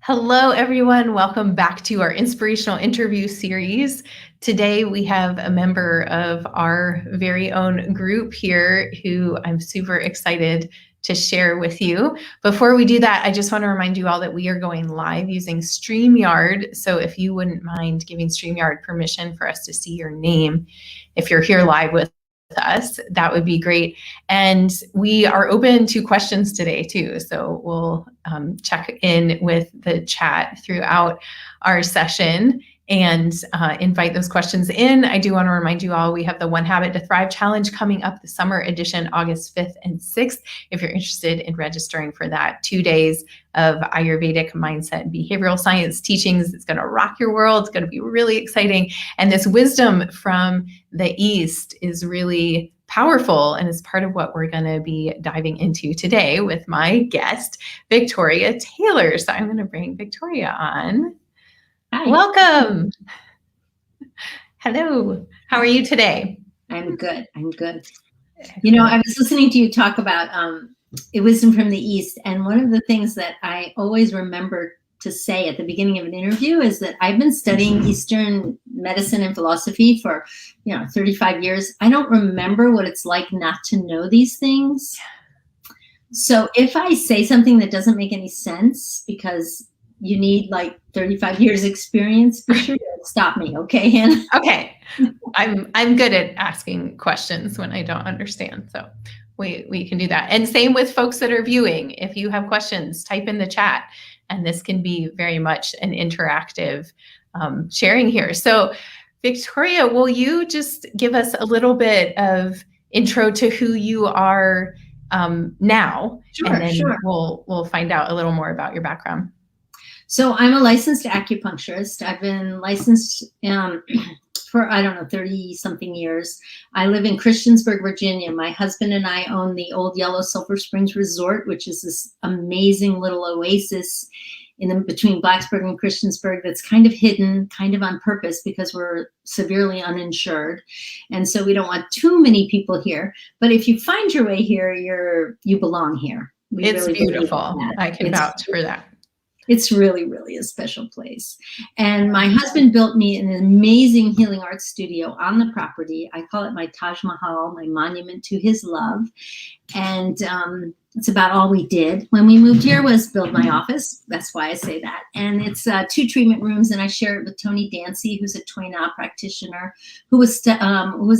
Hello, everyone. Welcome back to our Inspirational Interview series. Today, we have a member of our very own group here who I'm super excited to share with you. Before we do that, I just want to remind you all that we are going live using StreamYard. So if you wouldn't mind giving StreamYard permission for us to see your name, if you're here live with us, that would be great. And we are open to questions today too. So we'll check in with the chat throughout our session and invite those questions in. I do want to remind you all, we have the One Habit to Thrive Challenge coming up, the summer edition, August 5th and 6th. If you're interested in registering for that, 2 days of Ayurvedic mindset and behavioral science teachings. It's going to rock your world. It's going to be really exciting. And this wisdom from the East is really powerful and is part of what we're going to be diving into today with my guest, Victoria Taylor. So I'm going to bring Victoria on. Hi. Welcome. Hello. How are you today? I'm good. You know, I was listening to you talk about wisdom from the East, and one of the things that I always remember to say at the beginning of an interview is that I've been studying Eastern medicine and philosophy for, 35 years. I don't remember what it's like not to know these things. So if I say something that doesn't make any sense because you need like 35 years experience, be sure to stop me, okay, Hannah? Okay. I'm good at asking questions when I don't understand. So we can do that. And same with folks that are viewing. If you have questions, type in the chat. And this can be very much an interactive sharing here. So Victoria, will you just give us a little bit of intro to who you are now? Sure, and then sure. We'll find out a little more about your background. So I'm a licensed acupuncturist. I've been licensed for, 30 something years. I live in Christiansburg, Virginia. My husband and I own the old Yellow Sulphur Springs Resort, which is this amazing little oasis between Blacksburg and Christiansburg that's kind of hidden, kind of on purpose because we're severely uninsured. And so we don't want too many people here. But if you find your way here, you belong here. It's really beautiful. I can vouch for that. It's really, really a special place. And my husband built me an amazing healing arts studio on the property. I call it my Taj Mahal, my monument to his love. And it's about all we did when we moved here was build my office. That's why I say that. And it's 2 treatment rooms, and I share it with Tony Dancy, who's a Tui Na practitioner, who was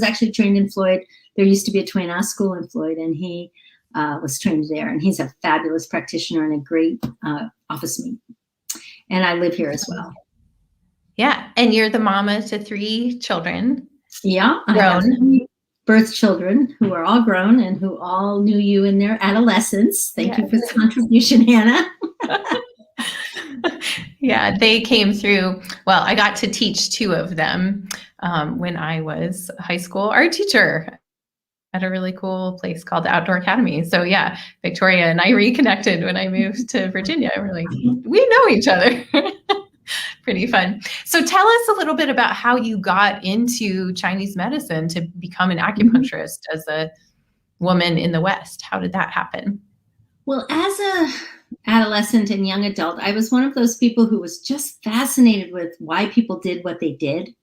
actually trained in Floyd. There used to be a Tui Na school in Floyd, and he was trained there, and he's a fabulous practitioner and a great office mate. And I live here as well. Yeah, and you're the mama to 3 children. Yeah, I have 3 birth children who are all grown and who all knew you in their adolescence. Thank you for the contribution, Hannah. Yeah, they came through. Well, I got to teach 2 of them when I was a high school art teacher at a really cool place called the Outdoor Academy. So yeah, Victoria and I reconnected when I moved to Virginia. We're like, we know each other. Pretty fun. So tell us a little bit about how you got into Chinese medicine to become an acupuncturist as a woman in the West. How did that happen? Well, as a adolescent and young adult, I was one of those people who was just fascinated with why people did what they did,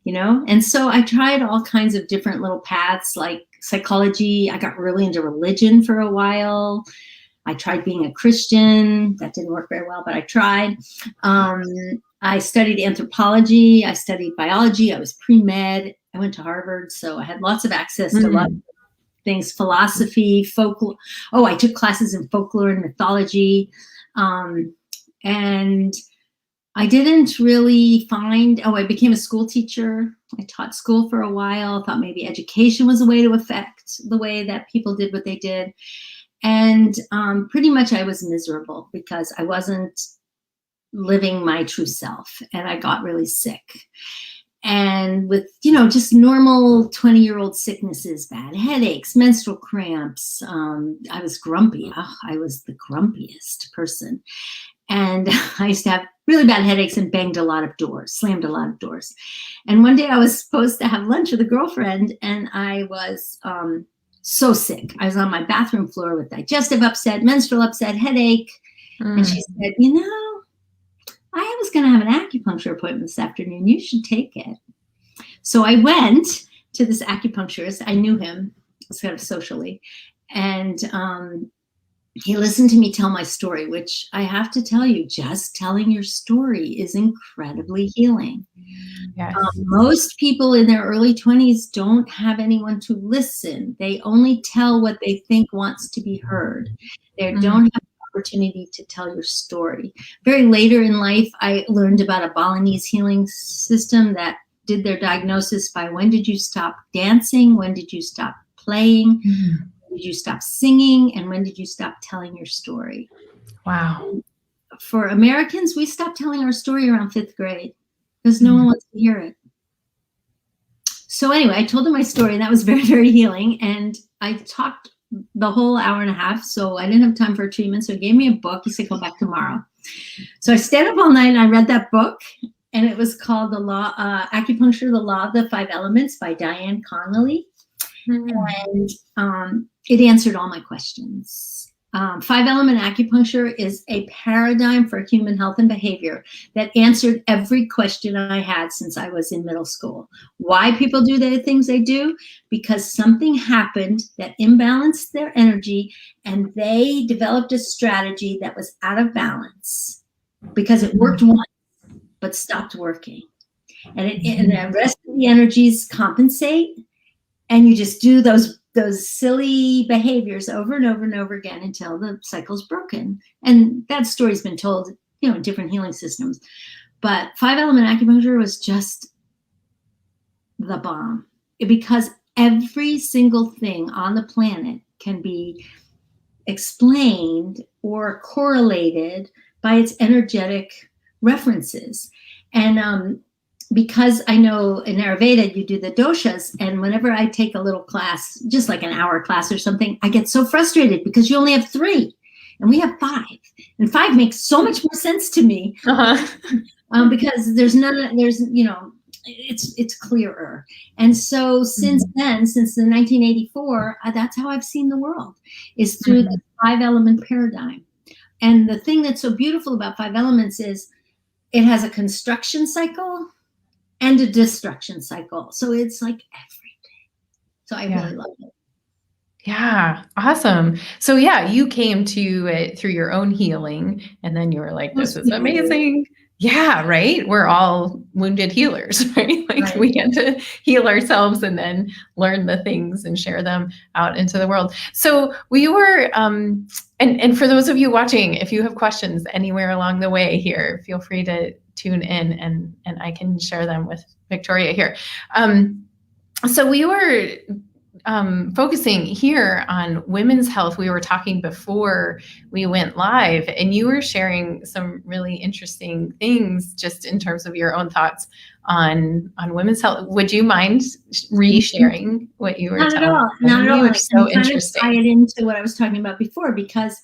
And so I tried all kinds of different little paths, like psychology. I got really into religion for a while. I tried being a Christian. That didn't work very well, but I tried. I studied anthropology. I studied biology. I was pre-med. I went to Harvard, so I had lots of access to a lot of things, philosophy, folklore. Oh, I took classes in folklore and mythology. And I didn't really I became a school teacher. I taught school for a while. I thought maybe education was a way to affect the way that people did what they did. And pretty much I was miserable because I wasn't living my true self, and I got really sick. And with, just normal 20-year-old sicknesses, bad headaches, menstrual cramps. I was grumpy. I was the grumpiest person. And I used to have really bad headaches and slammed a lot of doors. And one day I was supposed to have lunch with a girlfriend, and I was so sick. I was on my bathroom floor with digestive upset, menstrual upset, headache. And she said, going to have an acupuncture appointment this afternoon. You should take it. So I went to this acupuncturist. I knew him sort of socially. And he listened to me tell my story, which I have to tell you, just telling your story is incredibly healing. Yes. Most people in their early 20s don't have anyone to listen. They only tell what they think wants to be heard. They don't have the opportunity to tell your story. Very later in life, I learned about a Balinese healing system that did their diagnosis by when did you stop dancing, when did you stop playing, when did you stop singing, and when did you stop telling your story? Wow. For Americans, we stopped telling our story around 5th grade because no one wants to hear it. So anyway, I told him my story, and that was very, very healing. And I talked the whole hour and a half, so I didn't have time for a treatment. So he gave me a book. He said, come back tomorrow. So I stayed up all night and I read that book. And it was called Acupuncture, The Law of the 5 Elements by Diane Connolly. And it answered all my questions. 5-element acupuncture is a paradigm for human health and behavior that answered every question I had since I was in middle school. Why people do the things they do? Because something happened that imbalanced their energy, and they developed a strategy that was out of balance because it worked once but stopped working. And the rest of the energies compensate, and you just do those silly behaviors over and over and over again until the cycle's broken. And that story's been told, in different healing systems. But 5-element acupuncture was just the bomb, because every single thing on the planet can be explained or correlated by its energetic references. And because I know in Ayurveda you do the doshas, and whenever I take a little class, just like an hour class or something, I get so frustrated because you only have 3 and we have 5, and 5 makes so much more sense to me because it's clearer. And so since then, since the 1984, that's how I've seen the world, is through the 5-element paradigm. And the thing that's so beautiful about 5 elements is it has a construction cycle and a destruction cycle. So it's like everything. So I really love it. Yeah. Awesome. So you came to it through your own healing, and then you were like, this is amazing. Yeah. Right. We're all wounded healers, right? Like we get to heal ourselves and then learn the things and share them out into the world. So we were, and for those of you watching, if you have questions anywhere along the way here, feel free to tune in and I can share them with Victoria here. So we were focusing here on women's health. We were talking before we went live, and you were sharing some really interesting things just in terms of your own thoughts on women's health. Would you mind re-sharing what you were telling me? Not at all. It's so interesting. Tie it into what I was talking about before, because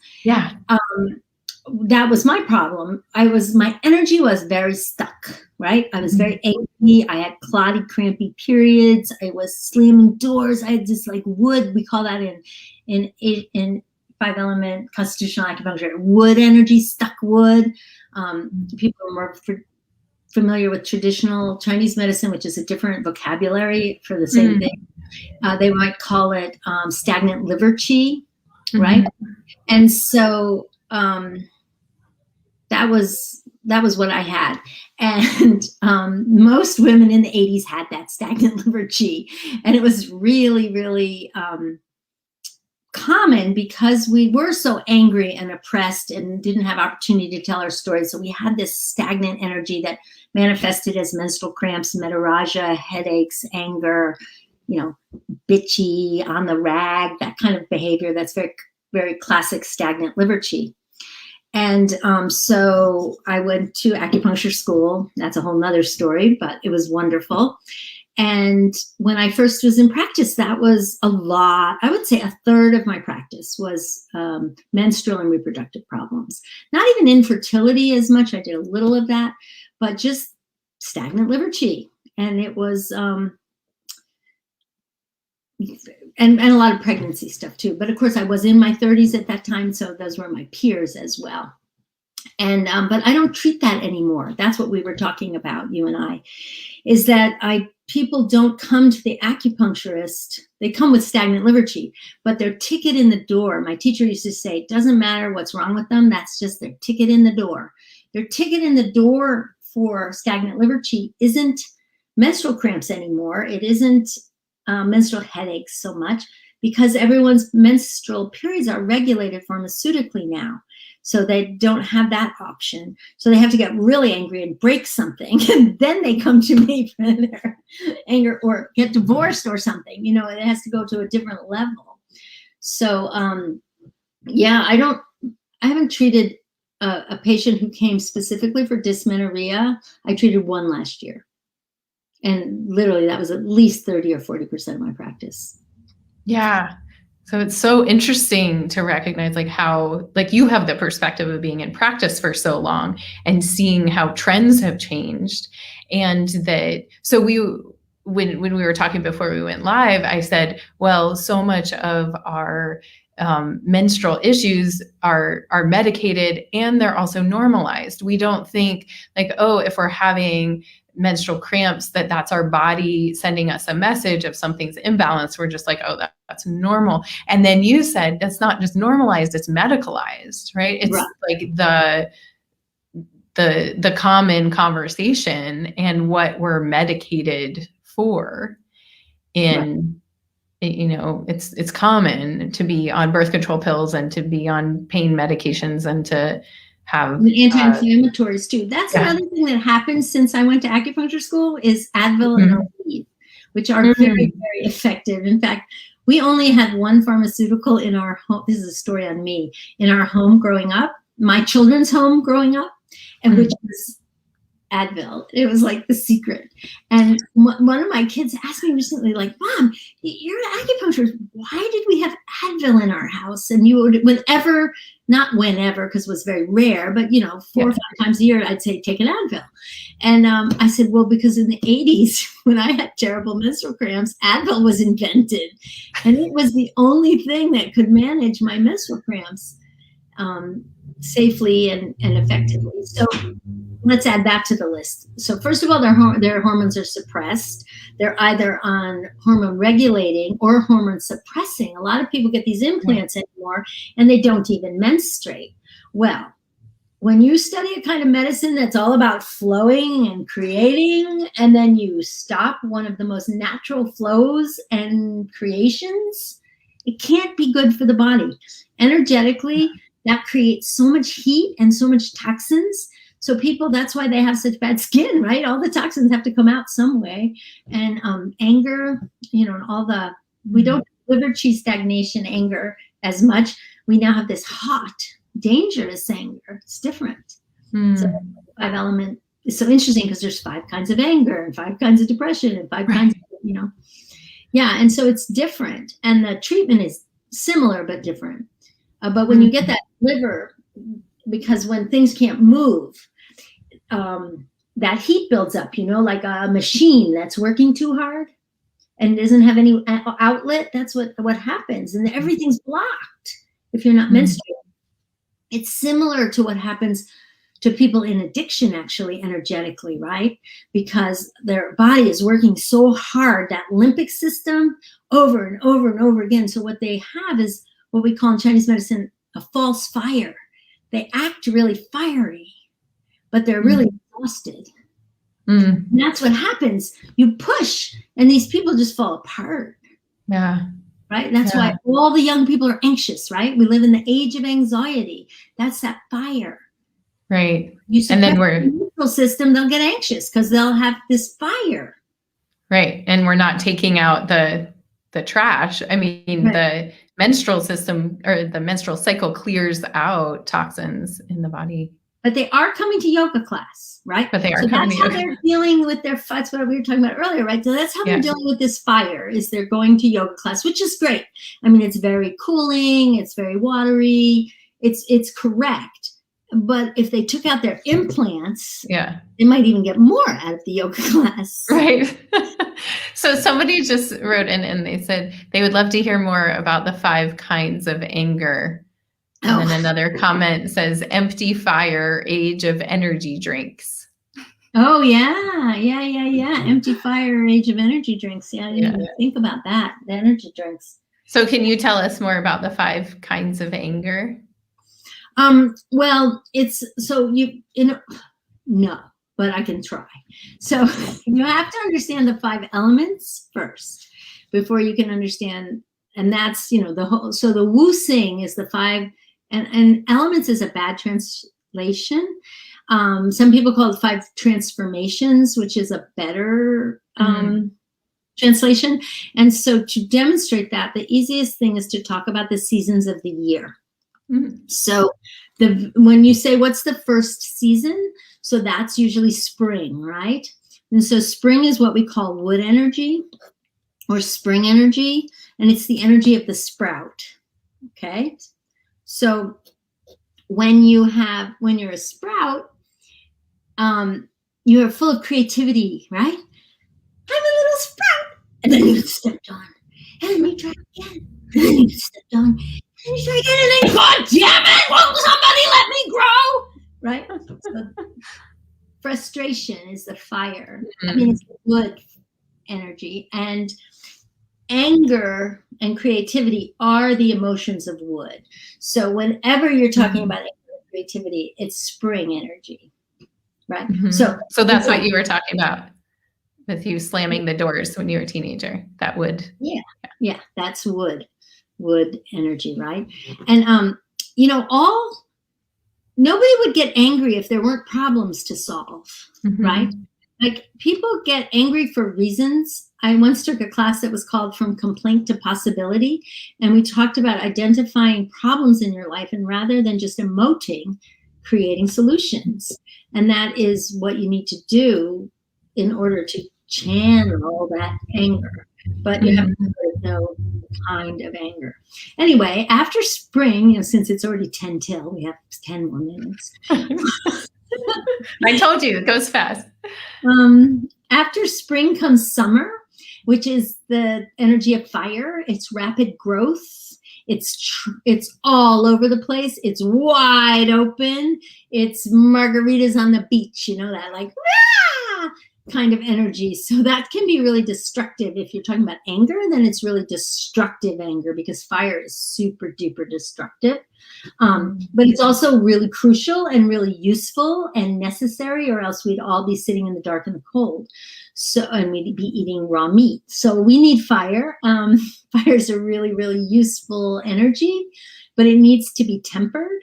that was my problem. My energy was very stuck, right? I was very angry. I had clotty, crampy periods. I was slamming doors. I had this like wood, we call that in 5-element constitutional acupuncture, wood energy, stuck wood. People are more familiar with traditional Chinese medicine, which is a different vocabulary for the same thing. They might call it stagnant liver qi, right? And so that was what I had. And most women in the 80s had that stagnant liver qi. And it was really, really common because we were so angry and oppressed and didn't have opportunity to tell our stories. So we had this stagnant energy that manifested as menstrual cramps, metaraja, headaches, anger, bitchy, on the rag, that kind of behavior. That's very, very classic stagnant liver qi. And so I went to acupuncture school. That's a whole nother story, but it was wonderful. And when I first was in practice, that was a lot. I would say a third of my practice was menstrual and reproductive problems. Not even infertility as much. I did a little of that, but just stagnant liver qi. And it was, and a lot of pregnancy stuff too. But of course, I was in my 30s at that time, so those were my peers as well. And but I don't treat that anymore. That's what we were talking about, you and I, is that people don't come to the acupuncturist. They come with stagnant liver qi, but their ticket in the door, my teacher used to say, it doesn't matter what's wrong with them. That's just their ticket in the door. Their ticket in the door for stagnant liver qi isn't menstrual cramps anymore. It isn't menstrual headaches so much, because everyone's menstrual periods are regulated pharmaceutically now. So they don't have that option. So they have to get really angry and break something. And then they come to me for their anger, or get divorced or something. You know, it has to go to a different level. So, yeah, I haven't treated a patient who came specifically for dysmenorrhea. I treated one last year. And literally that was at least 30 or 40% of my practice. Yeah. So it's so interesting to recognize like how, like you have the perspective of being in practice for so long and seeing how trends have changed. And that, so when we were talking before we went live, I said, well, so much of our menstrual issues are medicated, and they're also normalized. We don't think like, oh, if we're having menstrual cramps, that's our body sending us a message of something's imbalanced. We're just like, oh, that's normal. And then you said that's not just normalized, it's medicalized, right? It's Right. Like the common conversation and what we're medicated for. In you know, it's common to be on birth control pills and to be on pain medications and to have anti-inflammatories too. That's another thing that happened since I went to acupuncture school is Advil and Aleve, which are very, very effective. In fact, we only had one pharmaceutical in our home. This is a story on me. In our home growing up, my children's home growing up, and which was Advil. It was like the secret. And one of my kids asked me recently, like, Mom, you're an acupuncturist. Why did we have Advil in our house? And you would, whenever, not whenever, because it was very rare, but, you know, 4 or 5 times a year, I'd say, take an Advil. And I said, well, because in the 80s, when I had terrible menstrual cramps, Advil was invented. And it was the only thing that could manage my menstrual cramps safely and effectively. So let's add that to the list. So first of all, their hormones are suppressed. They're either on hormone regulating or hormone suppressing. A lot of people get these implants anymore and they don't even menstruate. Well, when you study a kind of medicine that's all about flowing and creating, and then you stop one of the most natural flows and creations, it can't be good for the body. Energetically, that creates so much heat and so much toxins. So people, that's why they have such bad skin, right? All the toxins have to come out some way. And anger, you know, and all the, we don't have liver qi stagnation anger as much. We now have this hot, dangerous anger. It's different. So 5 element is so interesting because there's 5 kinds of anger and 5 kinds of depression and 5 kinds of, you know. Yeah, and so it's different. And the treatment is similar but different. But when you get that liver, because when things can't move, that heat builds up, you know, like a machine that's working too hard and doesn't have any outlet. That's what happens. And everything's blocked if you're not menstruating. It's similar to what happens to people in addiction, actually, energetically, right? Because their body is working so hard, that limbic system, over and over and over again. So what they have is what we call in Chinese medicine a false fire. They act really fiery, but they're really exhausted. And that's what happens. You push, and these people just fall apart. Yeah. Right? That's why all the young people are anxious, right? We live in the age of anxiety. That's that fire. Right. You and then the neutral system, they'll get anxious because they'll have this fire. Right. And we're not taking out the trash. I mean, the menstrual system or the menstrual cycle clears out toxins in the body. But they are coming to yoga class, right? But they are so coming that's to how yoga. They're dealing with their fights, what we were talking about earlier, right? So that's how they're dealing with this fire, is they're going to yoga class, which is great. I mean, it's very cooling, it's very watery, it's correct. But if they took out their implants, they might even get more out of the yoga class. Right. So somebody just wrote in and they said they would love to hear more about the 5 kinds of anger And then Oh, another comment says, empty fire, age of energy drinks. oh yeah. Empty fire, age of energy drinks. Yeah, I didn't even think about that. The energy drinks. So can you tell us more about the 5 kinds of anger? Well, it's so no, but I can try. So you have to understand the 5 elements first before you can understand, and that's, the whole, so the Wu Sing is the 5, and elements is a bad translation. Some people call it 5 transformations, which is a better translation. And so to demonstrate that, the easiest thing is to talk about the seasons of the year. So when you say what's the first season, so that's usually spring, right? And so spring is what we call wood energy or spring energy, and it's the energy of the sprout. Okay, so when you're a sprout, you're full of creativity, right? I'm a little sprout, and then you get stepped on, and then you try again, and then you get stepped on. And you try again, and then, God damn it, won't somebody let me grow? Right? So frustration is the fire. I mean, it's the wood energy. And anger and creativity are the emotions of wood. So whenever you're talking about anger and creativity, it's spring energy. Right? So that's what you were talking about with you slamming the doors when you were a teenager. That would. Yeah, that's wood energy, right? And nobody would get angry if there weren't problems to solve, right? Like, people get angry for reasons. I once took a class that was called From Complaint to Possibility, and we talked about identifying problems in your life, and rather than just emoting, creating solutions. And that is what you need to do in order to channel that anger. But you have to know the kind of anger. Anyway, after spring, since it's already 10 till, we have 10 more minutes. I told you, it goes fast. After spring comes summer, which is the energy of fire. It's rapid growth. It's all over the place. It's wide open. It's margaritas on the beach, that like, rah! Kind of energy. So that can be really destructive. If you're talking about anger, then it's really destructive anger, because fire is super duper destructive. But it's also really crucial and really useful and necessary, or else we'd all be sitting in the dark and the cold. And we'd be eating raw meat. So we need fire. Fire is a really, really useful energy, but it needs to be tempered.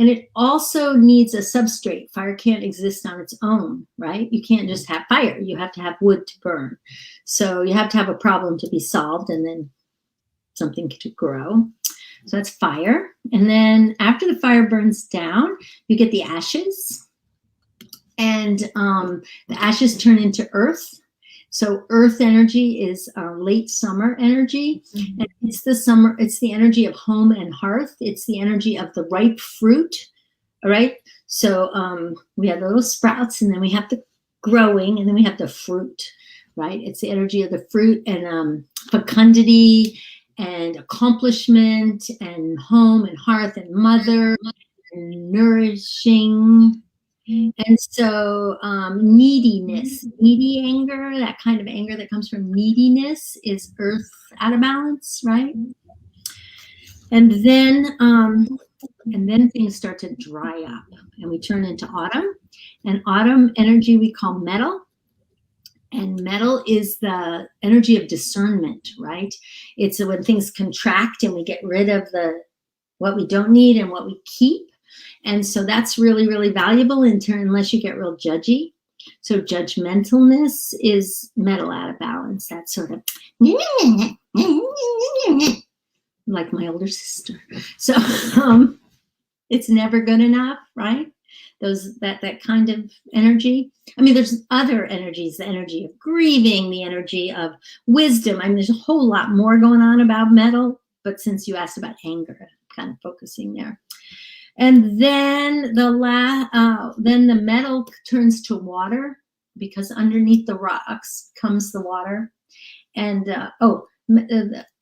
And it also needs a substrate. Fire can't exist on its own, right? You can't just have fire. You have to have wood to burn. So you have to have a problem to be solved, and then something to grow. So that's fire. And then after the fire burns down, you get the ashes. And the ashes turn into earth. So earth energy is late summer energy. And it's the energy of home and hearth. It's the energy of the ripe fruit. All right. So we have the little sprouts, and then we have the growing, and then we have the fruit, right? It's the energy of the fruit, and fecundity and accomplishment and home and hearth and mother and nourishing. And so neediness, needy anger, that kind of anger that comes from neediness, is earth out of balance, right? And then things start to dry up, and we turn into autumn. And autumn energy we call metal. And metal is the energy of discernment, right? It's when things contract and we get rid of what we don't need and what we keep. And so that's really, really valuable unless you get real judgy. So judgmentalness is metal out of balance. That's sort of like my older sister. So it's never good enough, right? That kind of energy. I mean, there's other energies, the energy of grieving, the energy of wisdom. I mean, there's a whole lot more going on about metal, but since you asked about anger, I'm kind of focusing there. And then the metal turns to water, because underneath the rocks comes the water. And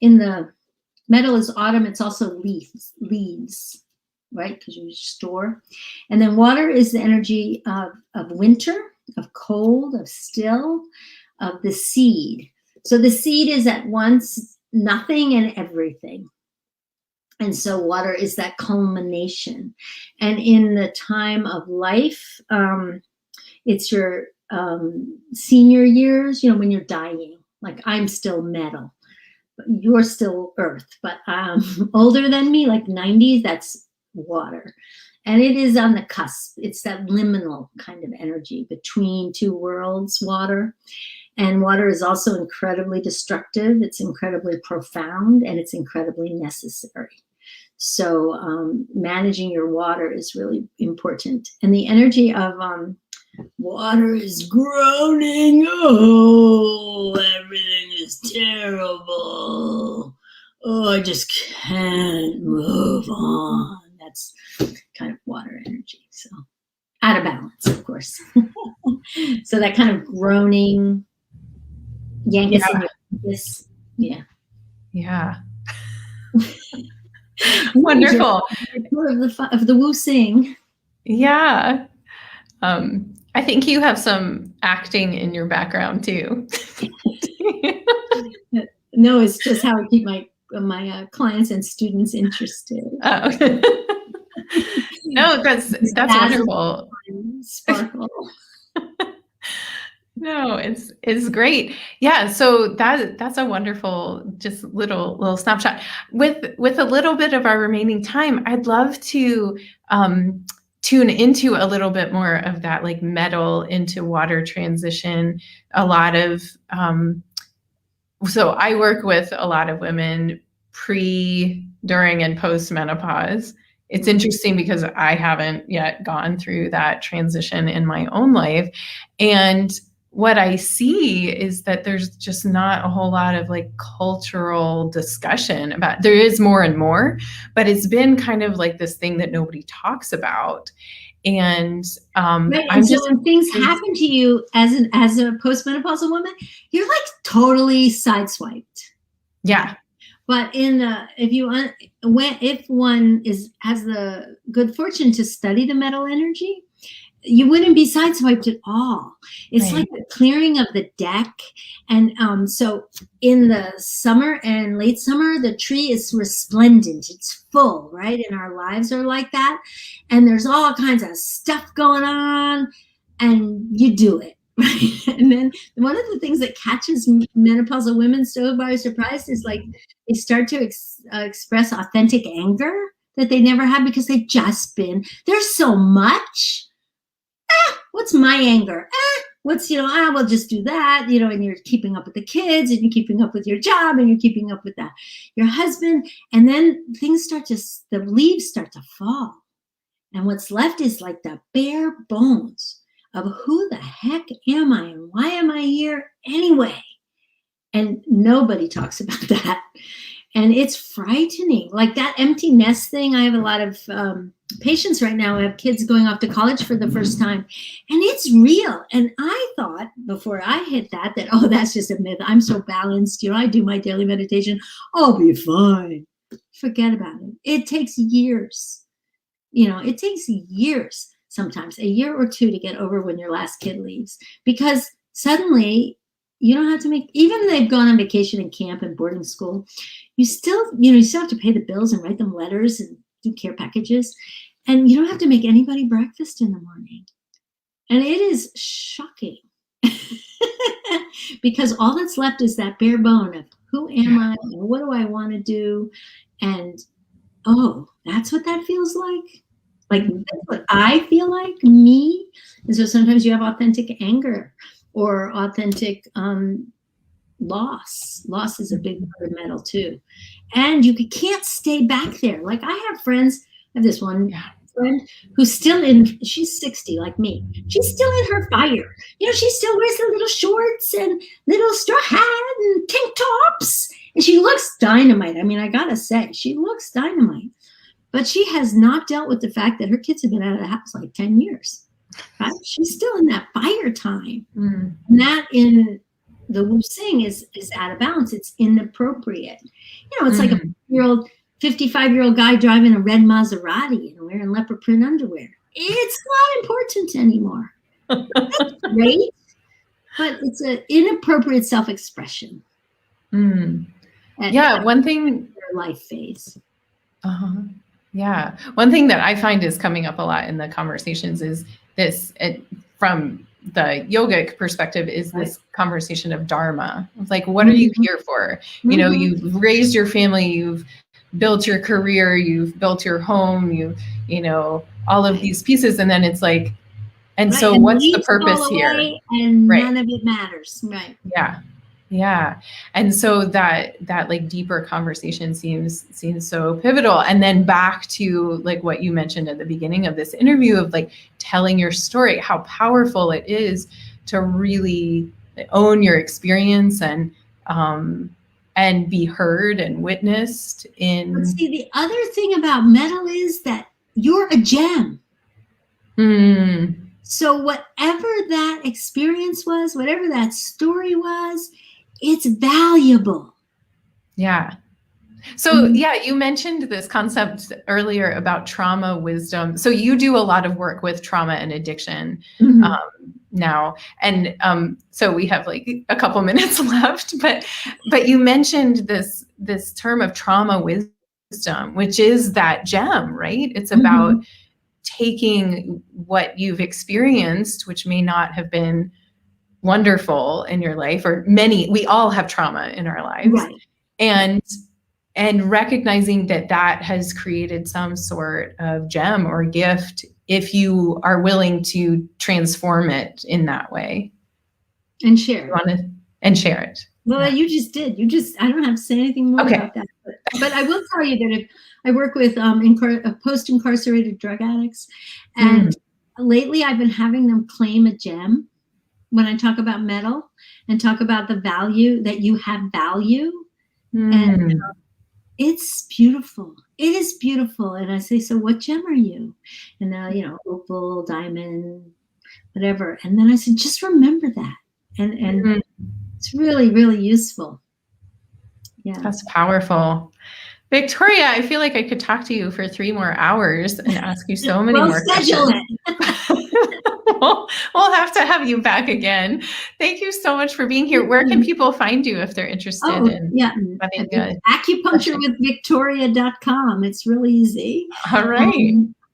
in the metal is autumn. It's also leaves. right? Because you store. And then water is the energy of winter, of cold, of still, of the seed. So the seed is at once nothing and everything. And so water is that culmination. And in the time of life, it's your senior years, when you're dying. Like, I'm still metal, but you're still earth. But older than me, like 90s, that's water. And it is on the cusp. It's that liminal kind of energy between two worlds, water. And water is also incredibly destructive. It's incredibly profound, and it's incredibly necessary. So managing your water is really important. And the energy of water is groaning. Oh, everything is terrible. Oh, I just can't move on. That's kind of water energy. So out of balance, of course. So that kind of groaning, yankus in your fingers. Yeah. Yeah. Wonderful. Of the Wu Sing. Yeah. I think you have some acting in your background too. No, it's just how I keep my clients and students interested. Oh. No, that's wonderful. Sparkle. No, it's great. Yeah, so that's a wonderful just little snapshot. With a little bit of our remaining time, I'd love to tune into a little bit more of that, like metal into water transition. A lot of so I work with a lot of women pre, during, and post menopause. It's interesting because I haven't yet gone through that transition in my own life. And what I see is that there's just not a whole lot of like cultural discussion about, there is more and more, but it's been kind of like this thing that nobody talks about. And right. And so when things happen to you as a postmenopausal woman, you're like totally sideswiped. Yeah. But if one has the good fortune to study the metal energy, you wouldn't be sideswiped at all. It's like the clearing of the deck. And so in the summer and late summer, the tree is resplendent. It's full, right? And our lives are like that. And there's all kinds of stuff going on, and you do it. Right. And then one of the things that catches menopausal women so by surprise is like they start to express authentic anger that they never had because they've just been, there's so much. What's my anger? What's, we'll just do that, and you're keeping up with the kids, and you're keeping up with your job, and you're keeping up with your husband. And then the leaves start to fall. And what's left is like the bare bones of who the heck am I and why am I here anyway? And nobody talks about that. And it's frightening. Like that empty nest thing. I have a lot of patients right now who have kids going off to college for the first time. And it's real. And I thought before I hit that, oh, that's just a myth. I'm so balanced. I do my daily meditation. I'll be fine. Forget about it. It takes years. It takes years, sometimes a year or two to get over when your last kid leaves. Because suddenly you don't have to make, even if they've gone on vacation and camp and boarding school, you still have to pay the bills and write them letters and do care packages. And you don't have to make anybody breakfast in the morning. And it is shocking because all that's left is that bare bone of who am I and what do I want to do? And, oh, that's what that feels like. Like, that's what I feel like, me. And so sometimes you have authentic anger or authentic loss. Loss is a big part of metal too. And you can't stay back there. Like I have friends, I have this one friend who's still she's 60 like me. She's still in her fire. She still wears the little shorts and little straw hat and tank tops. And she looks dynamite. I mean, I gotta say, she looks dynamite. But she has not dealt with the fact that her kids have been out of the house like 10 years. Right? She's still in that fire time. And that in the Wu Sing is out of balance. It's inappropriate. It's like a 4-year-old 55-year-old guy driving a red Maserati and wearing leopard print underwear. It's not important anymore. That's great, but it's an inappropriate self-expression. Yeah, one thing. Your life phase. Yeah, one thing that I find is coming up a lot in the conversations is this, from the yogic perspective, is this conversation of dharma. It's like, what are you here for? You know, you've raised your family, you've built your career, you've built your home, you know, all of these pieces, and then it's like, and so and what's the purpose here? And none of it matters. Right. Yeah. And so that like deeper conversation seems so pivotal. And then back to like what you mentioned at the beginning of this interview of like telling your story, how powerful it is to really own your experience and be heard and witnessed in. But see, the other thing about metal is that you're a gem. So whatever that experience was, whatever that story was, it's valuable. Yeah. So yeah, you mentioned this concept earlier about trauma wisdom. So you do a lot of work with trauma and addiction now. And so we have like a couple minutes left, but you mentioned this term of trauma wisdom, which is that gem, right? It's about taking what you've experienced, which may not have been wonderful in your life, or we all have trauma in our lives, and recognizing that has created some sort of gem or gift if you are willing to transform it in that way and share it. Well, you just did. I don't have to say anything more about that. But I will tell you that if I work with post-incarcerated drug addicts, and lately I've been having them claim a gem when I talk about metal and talk about the value, that you have value. And it's beautiful. It is beautiful. And I say, so what gem are you? And now, opal, diamond, whatever. And then I said, just remember that. And it's really, really useful. Yeah. That's powerful. Victoria, I feel like I could talk to you for 3 more hours and ask you so many more questions. We'll have to have you back again. Thank you so much for being here. Where can people find you if they're interested in having acupuncturewithvictoria.com. It's really easy. All right.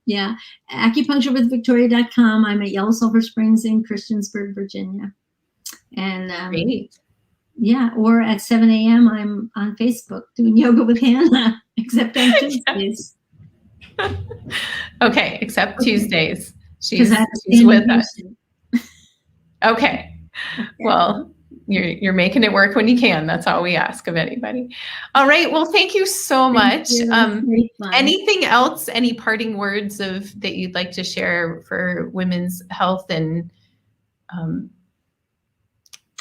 Acupuncturewithvictoria.com. I'm at Yellow Sulphur Springs in Christiansburg, Virginia. And great. Yeah, or at 7 a.m. I'm on Facebook doing yoga with Hannah, except on Tuesdays. Okay, except Tuesdays. She's with us. Okay. Well, you're making it work when you can. That's all we ask of anybody. All right. Well, thank you so much. Anything else? Any parting words that you'd like to share for women's health and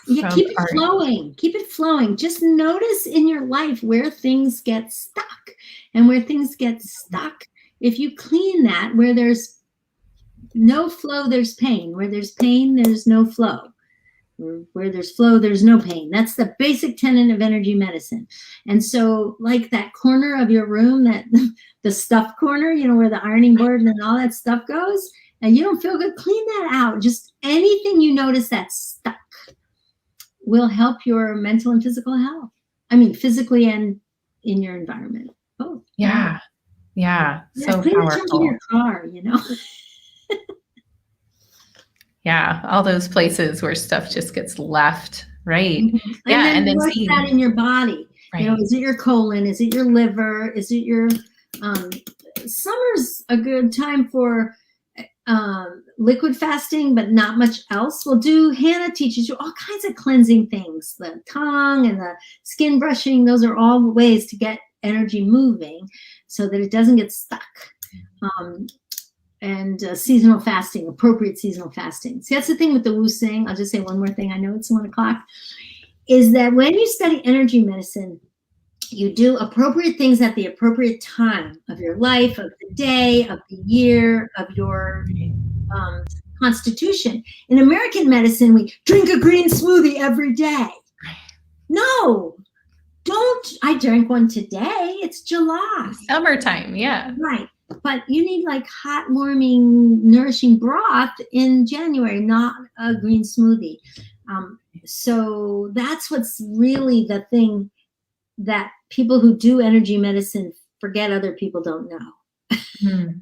keep it flowing. Keep it flowing. Just notice in your life where things get stuck. And where things get stuck, if you clean that, where there's no flow, there's pain. Where there's pain, there's no flow. Where there's flow, there's no pain. That's the basic tenet of energy medicine. And so like that corner of your room, that the stuff corner, where the ironing board and all that stuff goes, and you don't feel good, clean that out. Just anything you notice that's stuck will help your mental and physical health. I mean, physically and in your environment. Both. Yeah. So clean powerful. the trunk in your car, Yeah, all those places where stuff just gets left, right? And then see that in your body. Right. Is it your colon? Is it your liver? Is it your summer's a good time for liquid fasting, but not much else. Hannah teaches you all kinds of cleansing things, the tongue and the skin brushing. Those are all ways to get energy moving so that it doesn't get stuck. And seasonal fasting, appropriate seasonal fasting. See, that's the thing with the Wu Sing. I'll just say one more thing. I know it's 1 o'clock. Is that when you study energy medicine, you do appropriate things at the appropriate time of your life, of the day, of the year, of your constitution. In American medicine, we drink a green smoothie every day. No, I drank one today. It's July. Summertime, yeah. Right. But you need like hot, warming, nourishing broth in January, not a green smoothie. So that's what's really the thing that people who do energy medicine forget other people don't know. Mm.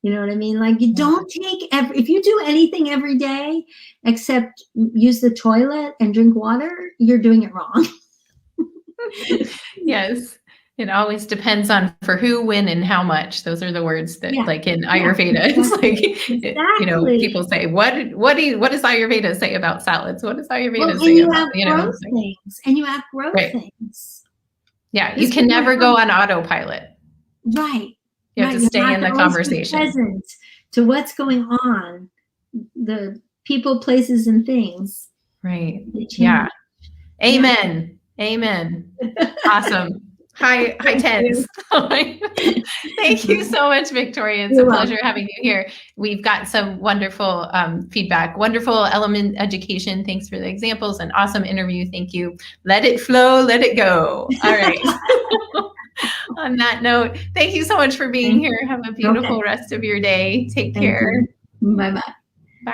You know what I mean? Like, you don't take if you do anything every day except use the toilet and drink water, you're doing it wrong. Yes. It always depends on for who, when, and how much. Those are the words that, like in Ayurveda, it's like, people say, what does Ayurveda say about salads? What does Ayurveda say about, things, and you have growth things. Yeah, you can never go on autopilot. Right. You have to stay in the conversation. Be present to what's going on, the people, places, and things. Right. Yeah. Amen. Yeah. Amen. Awesome. High tens. Thank you so much, Victoria. It's a pleasure having you here. We've got some wonderful feedback, wonderful element education. Thanks for the examples, and awesome interview. Thank you. Let it flow, let it go. All right. On that note, thank you so much for being here. Have a beautiful rest of your day. Take care. Bye-bye. Bye.